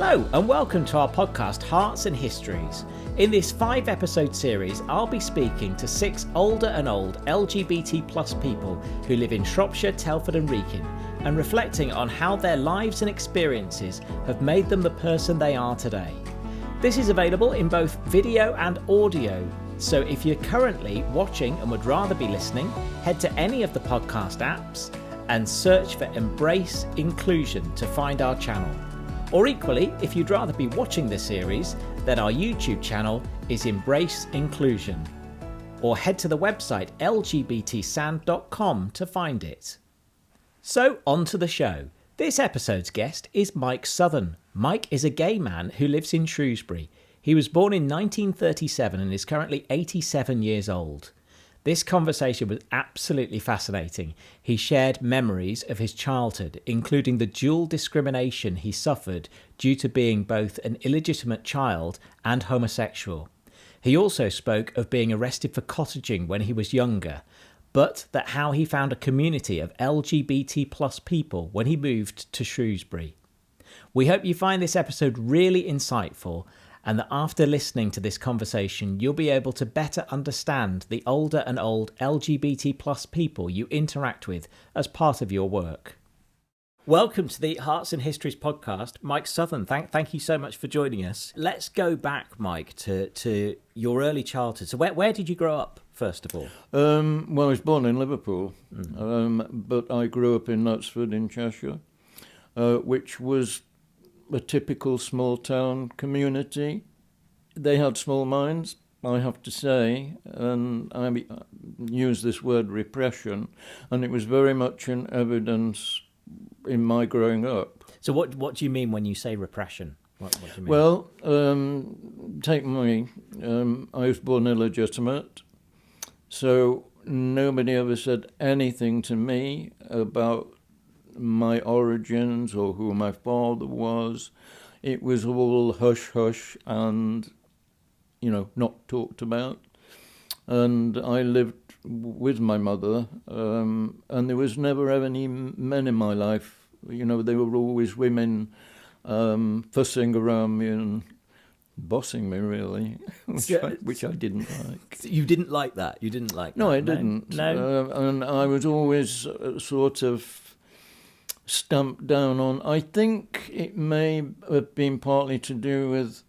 Hello and welcome to our podcast Hearts Histories. In this 5-episode series, I'll be speaking to 6 older and old LGBT plus people who live in Shropshire, Telford and Wrekin, and reflecting on how their lives and experiences have made them the person they are today. This is available in both video and audio, so if you're currently watching and would rather be listening, head to any of the podcast apps and search for Embrace Inclusion to find our channel. Or equally, if you'd rather be watching this series, then our YouTube channel is Embrace Inclusion. Or head to the website lgbtsand.com to find it. So, on to the show. This episode's guest is Mike Southern. Mike is a gay man who lives in Shrewsbury. He was born in 1937 and is currently 87 years old. This conversation was absolutely fascinating. He shared memories of his childhood, including the dual discrimination he suffered due to being both an illegitimate child and homosexual. He also spoke of being arrested for cottaging when he was younger, but that how he found a community of LGBT plus people when he moved to Shrewsbury. We hope you find this episode really insightful, and that after listening to this conversation, you'll be able to better understand the older and old LGBT plus people you interact with as part of your work. Welcome to the Hearts and Histories podcast. Mike Southern, thank you so much for joining us. Let's go back, Mike, to your early childhood. So where did you grow up, first of all? Well, I was born in Liverpool, but I grew up in Knutsford in Cheshire, which was a typical small town community. They had small minds, I have to say, and I use this word repression, and it was very much in evidence in my growing up. So what do you mean when you say repression? What do you mean? Well, take me. I was born illegitimate, so nobody ever said anything to me about my origins or who my father was. It was all hush-hush and, not talked about. And I lived with my mother, and there was never any men in my life. They were always women fussing around me and bossing me, really, which I didn't like. You didn't like that? You didn't like that? No, I didn't. No. And I was always sort of stamped down on. I think it may have been partly to do with,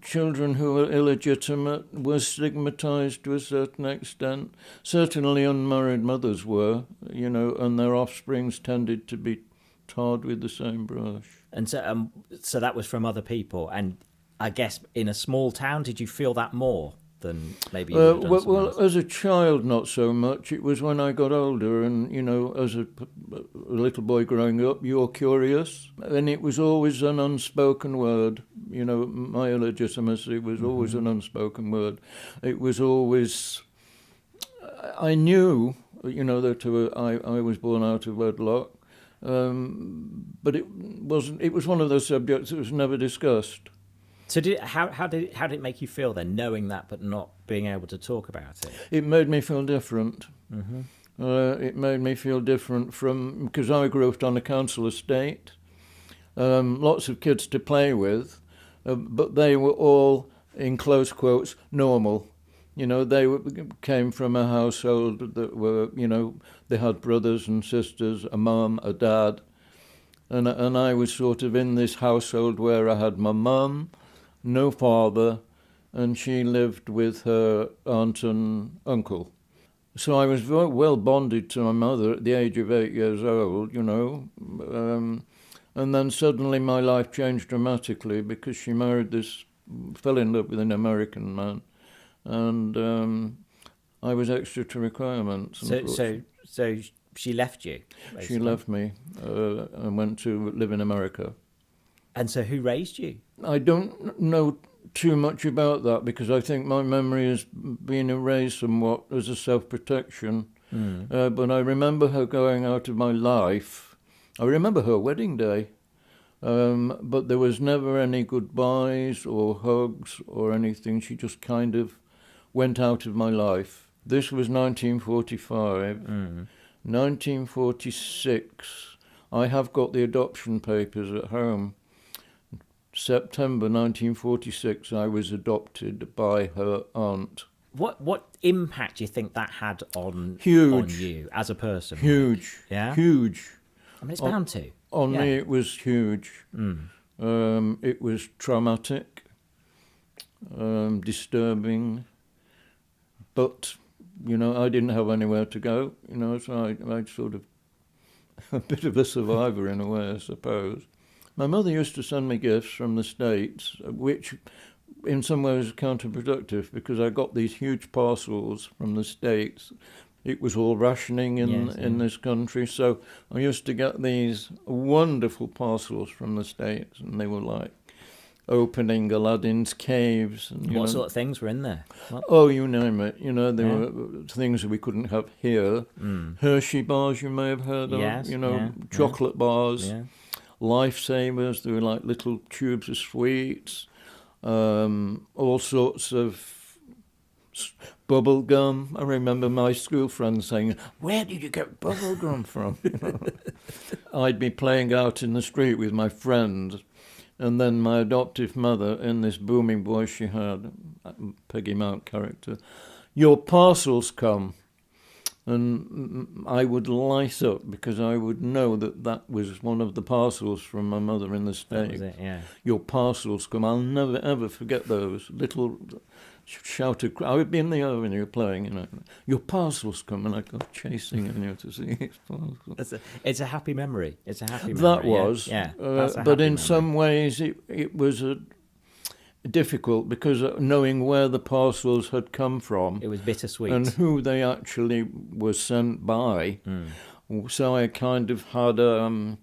children who were illegitimate were stigmatized to a certain extent. Certainly unmarried mothers were, and their offsprings tended to be tarred with the same brush. And so that was from other people. And I guess in a small town, did you feel that more than maybe you would have done well, as a child, not so much. It was when I got older and, as a little boy growing up, you're curious. And it was always an unspoken word. My illegitimacy was always an unspoken word. It was always... I knew, that I was born out of wedlock, but it was one of those subjects that was never discussed. So how did it make you feel then, knowing that but not being able to talk about it? It made me feel different. Mm-hmm. It made me feel different because I grew up on a council estate, lots of kids to play with, but they were all, in close quotes, normal. They came from a household that were, they had brothers and sisters, a mum, a dad, and I was sort of in this household where I had my mum, no father, and she lived with her aunt and uncle. So I was very well bonded to my mother at the age of 8 years old, and then suddenly my life changed dramatically because she fell in love with an American man, and I was extra to requirements. So she left you, basically. She left me and went to live in America. And so who raised you? I don't know too much about that because I think my memory has been erased somewhat as a self-protection. But I remember her going out of my life. I remember her wedding day, but there was never any goodbyes or hugs or anything. She just kind of went out of my life. This was 1945. 1946, I have got the adoption papers at home. September 1946, I was adopted by her aunt. What impact do you think that had on you as a person? Huge. Like? Yeah? Huge. I mean, it's bound to. On me, it was huge. It was traumatic, disturbing, but, I didn't have anywhere to go, so I sort of, a bit of a survivor in a way, I suppose. My mother used to send me gifts from the States, which in some ways was counterproductive because I got these huge parcels from the States. It was all rationing in this country, so I used to get these wonderful parcels from the States, and they were like opening Aladdin's caves. And, what sort of things were in there? What? Oh, you name it. There were things that we couldn't have here. Hershey bars, you may have heard of. Yes, chocolate bars. Yeah. Lifesavers, they were like little tubes of sweets. All sorts of bubble gum. I remember my school friends saying, "Where did you get bubble gum from?" I'd be playing out in the street with my friends, and then my adoptive mother, in this booming voice she had, Peggy Mount character, "Your parcel's come." And I would light up because I would know that was one of the parcels from my mother in the States. That was it, yeah. Your parcels come. I'll never, ever forget those little shouted. I would be in the oven, you were playing, your parcels come, and I'd go chasing to see his parcels. It's a happy memory. It's a happy memory. That was. Yeah. But in some ways, it was difficult because knowing where the parcels had come from, it was bittersweet, and who they actually were sent by. So I kind of had a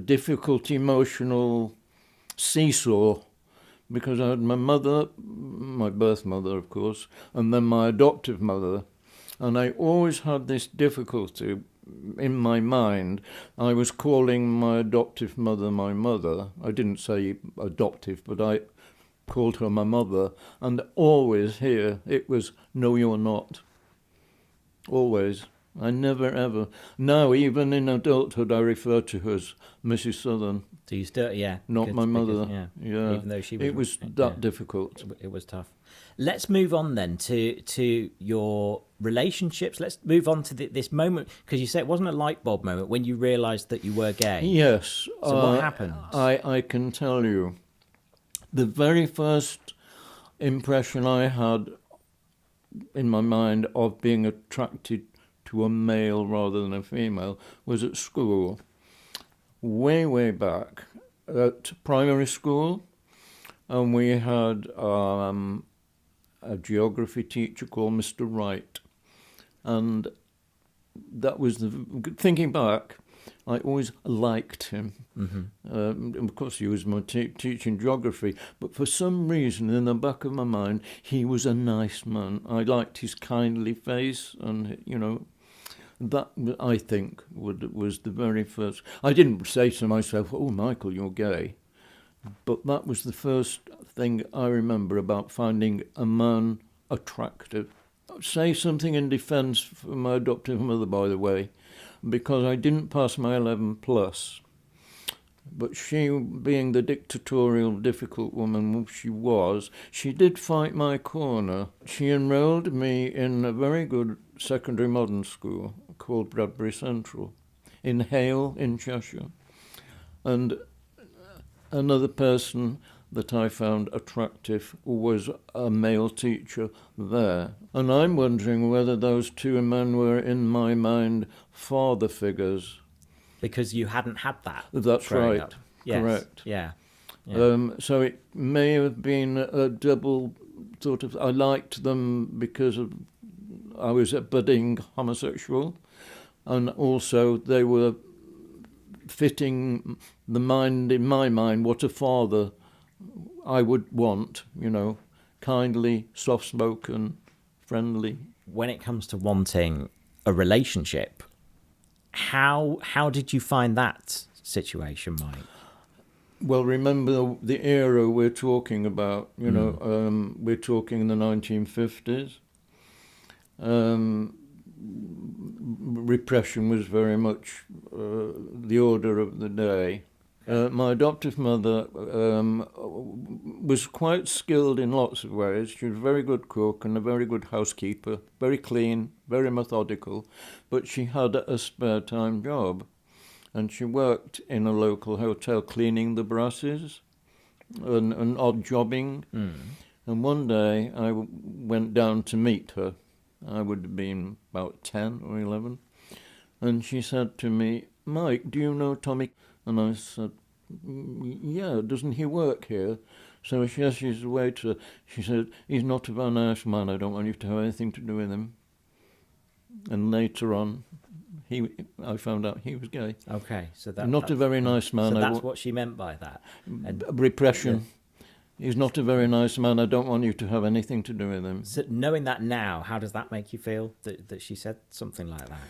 difficult emotional seesaw because I had my mother, my birth mother, of course, and then my adoptive mother, and I always had this difficulty. In my mind, I was calling my adoptive mother my mother. I didn't say adoptive, but I called her my mother. And always here, it was, no, you're not. Always. I never, ever. Now, even in adulthood, I refer to her as Mrs. Southern. So you still, Not my mother. Yeah. Even though she was... It was that difficult. It was tough. Let's move on then to your relationships. Let's move on to this moment, because you said it wasn't a light bulb moment when you realised that you were gay. Yes. So what happened? I can tell you. The very first impression I had in my mind of being attracted to a male rather than a female was at school. Way, way back at primary school. And we had a geography teacher called Mr. Wright. And that was thinking back, I always liked him. Of course, he was my teaching geography, but for some reason in the back of my mind, he was a nice man. I liked his kindly face, and that I think was the very first. I didn't say to myself, "Oh, Michael, you're gay," but that was the first thing I remember about finding a man attractive. I'll say something in defence for my adoptive mother, by the way, because I didn't pass my 11 plus. But she, being the dictatorial, difficult woman she was, she did fight my corner. She enrolled me in a very good secondary modern school called Bradbury Central in Hale in Cheshire. And another person that I found attractive was a male teacher there. And I'm wondering whether those two men were, in my mind, father figures. Because you hadn't had that. That's right. Up. Yes. Correct. Yeah. So it may have been a double sort of... I liked them because I was a budding homosexual, and also they were fitting the mind, in my mind, what a father I would want, kindly, soft-spoken, friendly. When it comes to wanting a relationship, how did you find that situation, Mike? Well, remember the era we're talking about, we're talking in the 1950s. Repression was very much the order of the day. Okay. My adoptive mother was quite skilled in lots of ways. She was a very good cook and a very good housekeeper, very clean, very methodical, but she had a spare time job, and she worked in a local hotel cleaning the brasses and odd jobbing. And one day I went down to meet her. I would have been about 10 or 11. And she said to me, "Mike, do you know Tommy?" And I said, "Yeah, doesn't he work here?" So she says she's a waiter. She said, "He's not a very nice man. I don't want you to have anything to do with him." And later on, I found out he was gay. Okay, so Not a very nice man. So that's what she meant by that. And repression. He's not a very nice man. I don't want you to have anything to do with him. so knowing that now, how does that make you feel that she said something like that?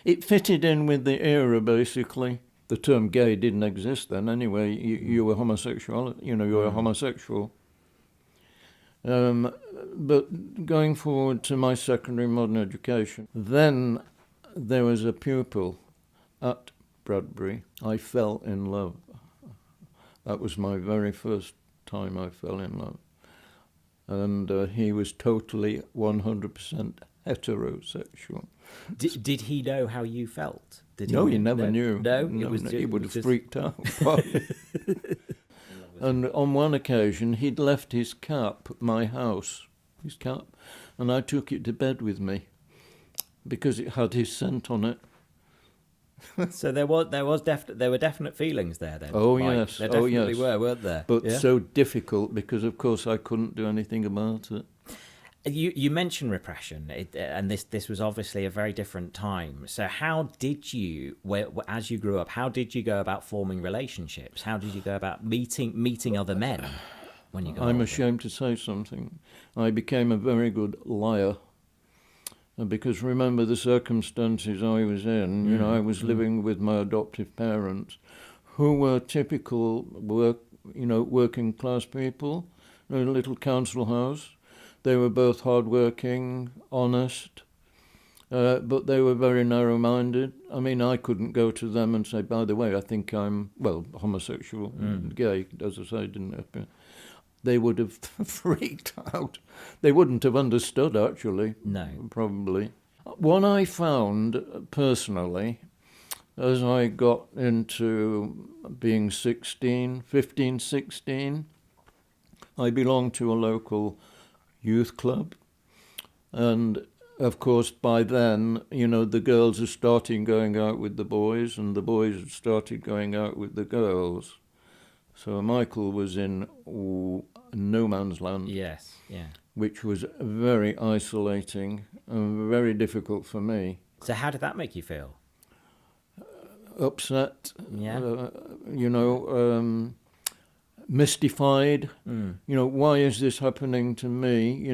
It fitted in with the era, basically. The term gay didn't exist then anyway. You were homosexual. You were a homosexual. But going forward to my secondary modern education, then there was a pupil at Bradbury. I fell in love. That was my very first time I fell in love. And he was totally 100% heterosexual. Did he know how you felt? No, he never knew. No, he would have freaked out. And on one occasion, he'd left his cap at my house, and I took it to bed with me because it had his scent on it. So there were definite feelings there then. Oh, Mike. yes. There definitely yes. were, weren't there? But so difficult because, of course, I couldn't do anything about it. You mentioned repression, and this was obviously a very different time. So how did you, as you grew up, how did you go about forming relationships? How did you go about meeting other men when you got I'm older? ashamed to say something. I became a very good liar. Because remember the circumstances I was in. I was living with my adoptive parents, who were typical working class people in a little council house. They were both hard-working, honest, but they were very narrow-minded. I mean, I couldn't go to them and say, "By the way, I think I'm, homosexual, gay," as I say, didn't appear. They would have freaked out. They wouldn't have understood, actually. No. Probably. What I found, personally, as I got into being 15, 16, I belonged to a local youth club. And, of course, by then, the girls are starting going out with the boys, and the boys had started going out with the girls. So Michael was in no man's land. Yes, yeah. Which was very isolating and very difficult for me. So how did that make you feel? Upset. Yeah. Mystified. Why is this happening to me?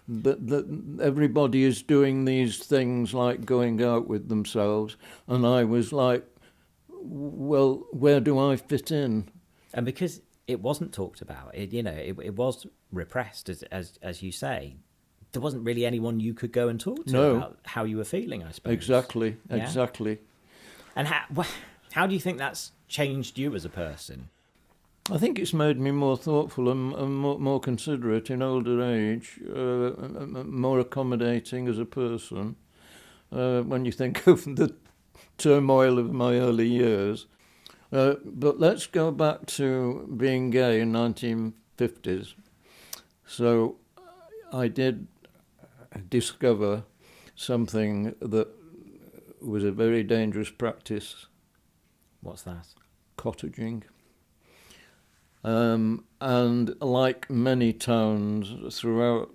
That everybody is doing these things like going out with themselves, and I was like, well, where do I fit in? And because it wasn't talked about, it was repressed, as you say. There wasn't really anyone you could go and talk to about how you were feeling, I suppose. Exactly. And how do you think that's changed you as a person? I think it's made me more thoughtful and more considerate in older age, more accommodating as a person. When you think of the turmoil of my early years. But let's go back to being gay in 1950s. So I did discover something that was a very dangerous practice. What's that? Cottaging. And like many towns throughout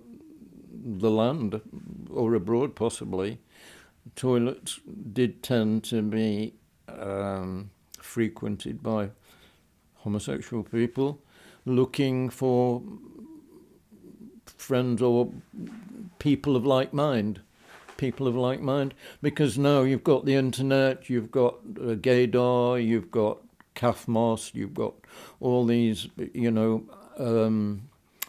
the land, or abroad possibly, toilets did tend to be frequented by homosexual people looking for friends or people of like mind, because now you've got the internet, you've got gaydar, you've got CAFMOS, you've got all these,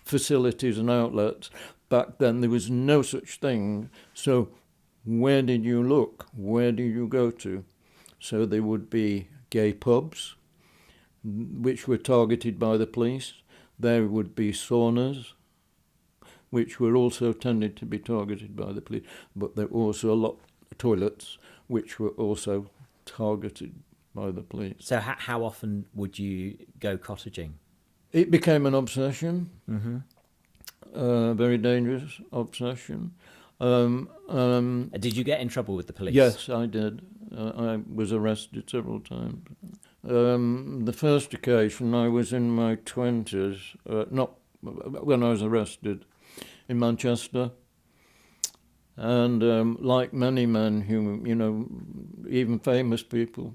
facilities and outlets. Back then there was no such thing. So where did you look? Where did you go to? So there would be gay pubs, which were targeted by the police. There would be saunas, which were also tended to be targeted by the police. But there were also a lot of toilets, which were also targeted by the police. So how often would you go cottaging? It became an obsession, very dangerous obsession. Did you get in trouble with the police? Yes, I did. I was arrested several times. The first occasion, I was in my 20s, not when I was arrested, in Manchester. And like many men who, even famous people,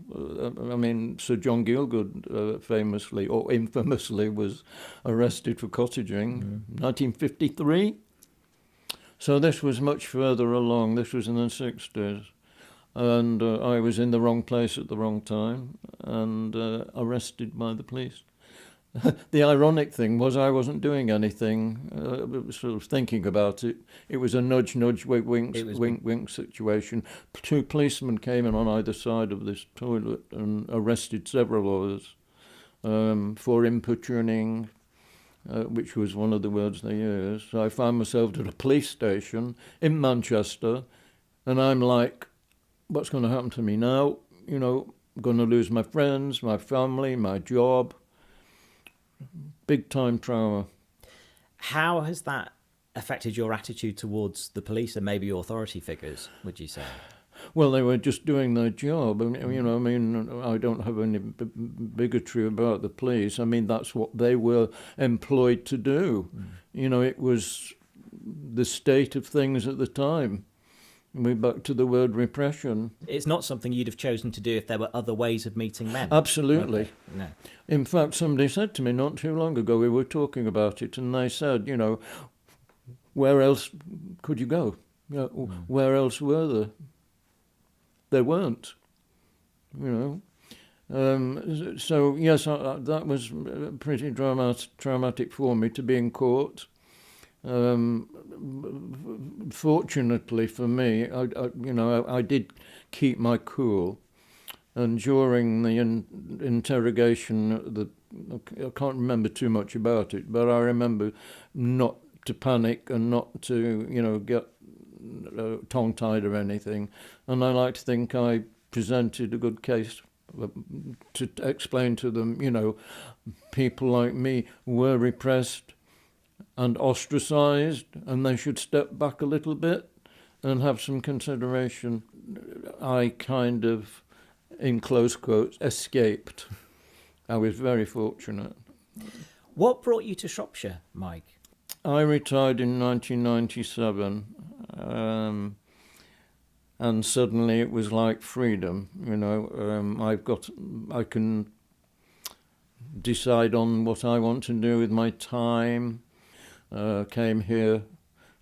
Sir John Gielgud famously or infamously was arrested for cottaging, 1953. So this was much further along. This was in the 60s. And I was in the wrong place at the wrong time and arrested by the police. The ironic thing was I wasn't doing anything, sort of thinking about it. It was a nudge, nudge, wink, wink situation. 2 policemen came in on either side of this toilet and arrested several of us for importuning, which was one of the words they used. So I found myself at a police station in Manchester, and I'm like, what's going to happen to me now? I'm going to lose my friends, my family, my job. Big time trauma. How has that affected your attitude towards the police and maybe authority figures, would you say? Well, they were just doing their job. I don't have any bigotry about the police. That's what they were employed to do. It was the state of things at the time. We're back to the word repression. It's not something you'd have chosen to do if there were other ways of meeting men. Absolutely. Okay. No. In fact, somebody said to me not too long ago, we were talking about it, and they said, where else could you go? Where else were there? There weren't, So, yes, that was pretty traumatic for me to be in court. Fortunately for me, I did keep my cool, and during the interrogation, I can't remember too much about it, but I remember not to panic and not to, get tongue-tied or anything, and I like to think I presented a good case to explain to them, people like me were repressed and ostracised, and they should step back a little bit and have some consideration. I kind of, in close quotes, escaped. I was very fortunate. What brought you to Shropshire, Mike? I retired in 1997, and suddenly it was like freedom. I can decide on what I want to do with my time. Came here.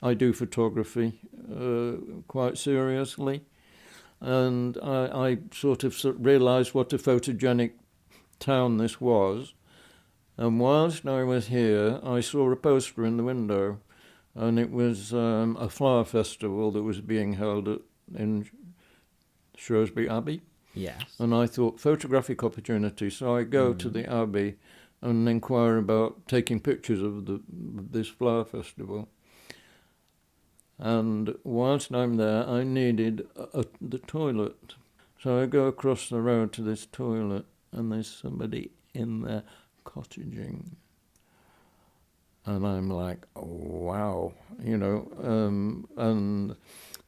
I do photography quite seriously, and I sort of realised what a photogenic town this was. And whilst I was here, I saw a poster in the window, and it was a flower festival that was being held in Shrewsbury Abbey. Yes. And I thought, photographic opportunity. So I go to the Abbey and inquire about taking pictures of this flower festival. And whilst I'm there, I needed the toilet. So I go across the road to this toilet, and there's somebody in there cottaging. And I'm like, oh, wow, and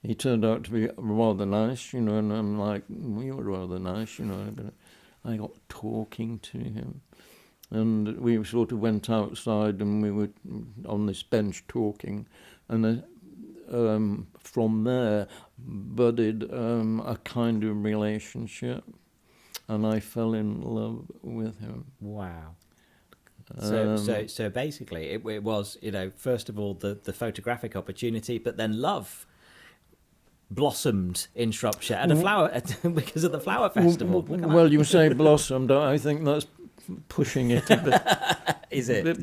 he turned out to be rather nice, and I'm like, you were rather nice, I got talking to him. And we sort of went outside, and we were on this bench talking, and from there budded a kind of relationship, and I fell in love with him. Wow. So basically, it was, first of all the photographic opportunity, but then love blossomed in Shropshire at a flower because of the flower festival. Well, you say blossomed. I think that's pushing it a bit. Is it?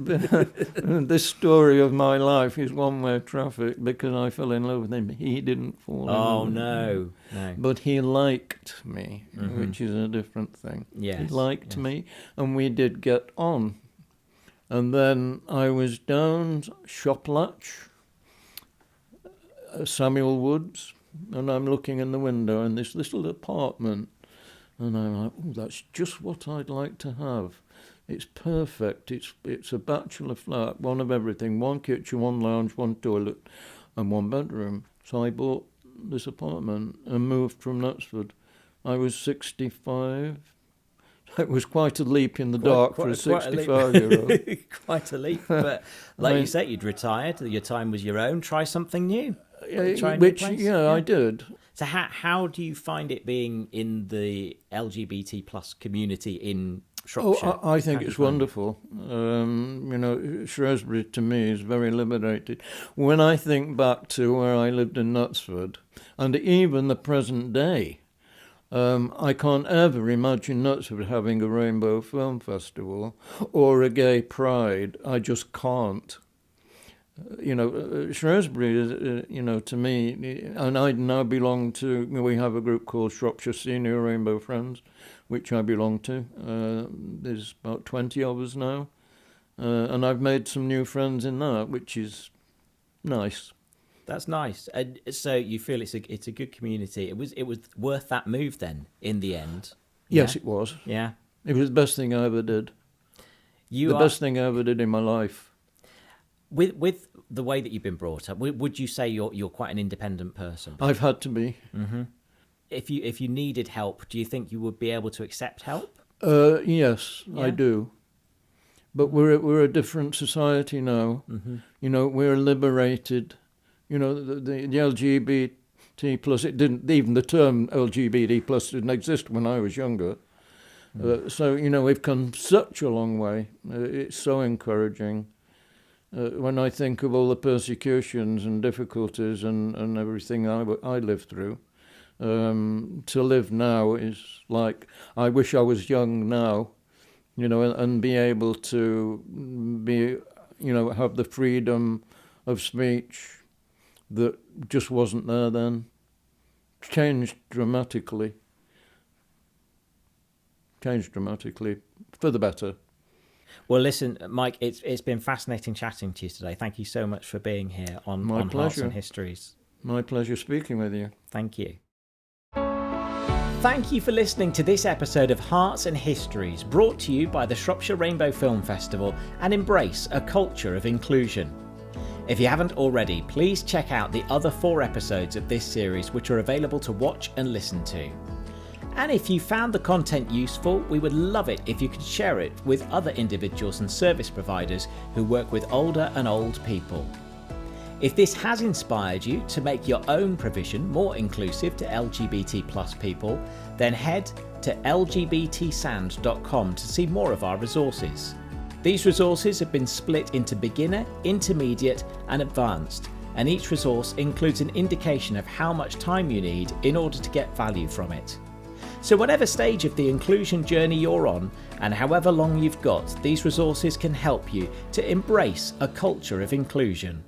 This story of my life is one-way traffic because I fell in love with him. He didn't fall in love with me. No. But he liked me, which is a different thing. Yes. He liked me, and we did get on. And then I was down Shoplatch, Samuel Woods, and I'm looking in the window in this little apartment, and I'm like, oh, that's just what I'd like to have. It's perfect. It's a bachelor flat, one of everything, one kitchen, one lounge, one toilet, and one bedroom. So I bought this apartment and moved from Knutsford. I was 65. It was quite a leap in the dark for a 65-year-old. Quite a leap, but you said, you'd retired, your time was your own, try something new. I did. So how do you find it being in the LGBT plus community in Shropshire? I think it's wonderful. Shrewsbury to me is very liberated. When I think back to where I lived in Knutsford, and even the present day, I can't ever imagine Knutsford having a Rainbow Film Festival or a gay pride. I just can't. Shrewsbury is, to me, and I now belong to, we have a group called Shropshire Senior Rainbow Friends, which I belong to. There's about 20 of us now, and I've made some new friends in that, which is nice. That's nice. And so you feel it's a good community. It was worth that move then in the end. Yes, it was. Yeah, it was the best thing I ever did. Best thing I ever did in my life. With the way that you've been brought up, would you say you're quite an independent person? I've had to be. Mm-hmm. If you needed help, do you think you would be able to accept help? Yes, yeah. I do. But we're a different society now. Mm-hmm. We're liberated. The LGBT plus, it didn't, even the term LGBT plus didn't exist when I was younger. So we've come such a long way. It's so encouraging. When I think of all the persecutions and difficulties and everything I lived through, to live now is like, I wish I was young now, and be able to be, have the freedom of speech that just wasn't there then. Changed dramatically for the better. Well, listen, Mike, it's been fascinating chatting to you today. Thank you so much for being here on Hearts and Histories. My pleasure speaking with you. Thank you. Thank you for listening to this episode of Hearts and Histories, brought to you by the Shropshire Rainbow Film Festival and Embrace a Culture of Inclusion. If you haven't already, please check out the other 4 episodes of this series, which are available to watch and listen to. And if you found the content useful, we would love it if you could share it with other individuals and service providers who work with older and old people. If this has inspired you to make your own provision more inclusive to LGBT plus people, then head to lgbtsand.com to see more of our resources. These resources have been split into beginner, intermediate and advanced, and each resource includes an indication of how much time you need in order to get value from it. So whatever stage of the inclusion journey you're on, and however long you've got, these resources can help you to embrace a culture of inclusion.